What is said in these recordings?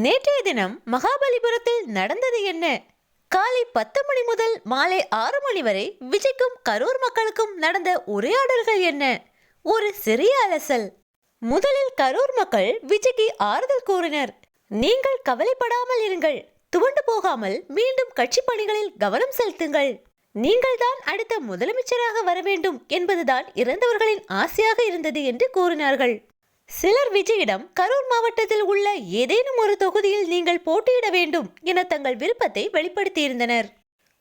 நேற்றைய தினம் மகாபலிபுரத்தில் நடந்தது என்ன? காலை 10 மணி முதல் மாலை 6 மணி வரை விஜய்க்கும் கரூர் மக்களுக்கும் நடந்த உரையாடல்கள் என்ன? ஒரு சிறிய அலசல். முதலில் கரூர் மக்கள் விஜய்க்கு ஆறுதல் கூறினர். நீங்கள் கவலைப்படாமல் இருங்கள், துவண்டு போகாமல் மீண்டும் கட்சி பணிகளில் கவனம் செலுத்துங்கள். நீங்கள் தான் அடுத்த முதலமைச்சராக வர வேண்டும் என்பதுதான் இறந்தவர்களின் ஆசையாக இருந்தது என்று கூறினார்கள். சிலர் விஜயிடம் கரூர் மாவட்டத்தில் உள்ள ஏதேனும் ஒரு தொகுதியில் நீங்கள் போட்டியிட வேண்டும் என தங்கள் விருப்பத்தை வெளிப்படுத்தியிருந்தனர்.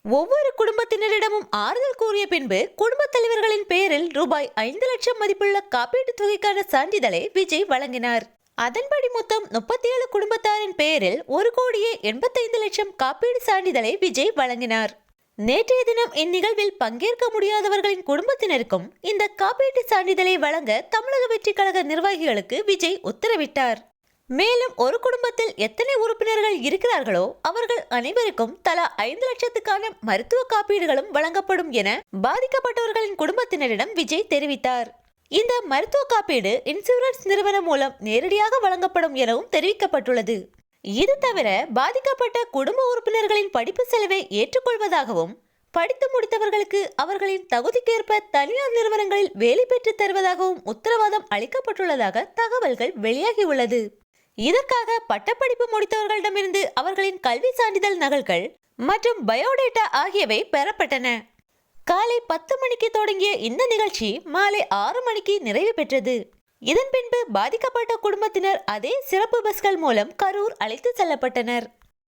ஒவ்வொரு குடும்பத்தினரிடமும் ஆறுதல் கூறிய பின்பு குடும்பத் தலைவர்களின் பெயரில் ரூபாய் 5 லட்சம் மதிப்புள்ள காப்பீட்டு தொகைக்கான சான்றிதழை விஜய் வழங்கினார். அதன்படி மொத்தம் 37 குடும்பத்தாரின் பெயரில் 1,85,00,000 காப்பீடு சான்றிதழை விஜய் வழங்கினார். நேற்றைய தினம் இந்நிகழ்வில் பங்கேற்க முடியாதவர்களின் குடும்பத்தினருக்கும் இந்த காப்பீட்டு சான்றிதழை வழங்க தமிழக வெற்றி கழக நிர்வாகிகளுக்கு விஜய் உத்தரவிட்டார். மேலும் ஒரு குடும்பத்தில் எத்தனை உறுப்பினர்கள் இருக்கிறார்களோ அவர்கள் அனைவருக்கும் தலா 5 லட்சத்துக்கான மருத்துவ காப்பீடுகளும் வழங்கப்படும் என பாதிக்கப்பட்டவர்களின் குடும்பத்தினரிடம் விஜய் தெரிவித்தார். இந்த மருத்துவ காப்பீடு இன்சூரன்ஸ் நிறுவனம் மூலம் நேரடியாக வழங்கப்படும் எனவும் தெரிவிக்கப்பட்டுள்ளது. இது தவிர பாதிக்கப்பட்ட குடும்ப உறுப்பினர்களின் படிப்பு செலவை ஏற்றுக்கொள்வதாகவும் படித்து முடித்தவர்களுக்கு அவர்களின் தகுதிக்கேற்ப தனியார் நிறுவனங்களில் வேலை பெற்று தருவதாகவும் உத்தரவாதம் அளிக்கப்பட்டுள்ளதாக தகவல்கள் வெளியாகியுள்ளது. இதற்காக பட்டப்படிப்பு முடித்தவர்களிடமிருந்து அவர்களின் கல்வி சான்றிதழ் நகல்கள் மற்றும் பயோடேட்டா ஆகியவை பெறப்பட்டன. காலை 10 மணிக்கு தொடங்கிய இந்த நிகழ்ச்சி மாலை 6 மணிக்கு நிறைவு பெற்றது. இதன் பின்பு பாதிக்கப்பட்ட குடும்பத்தினர் அதே சிறப்பு பஸ்கள் மூலம் கரூர் அழைத்து செல்லப்பட்டனர்.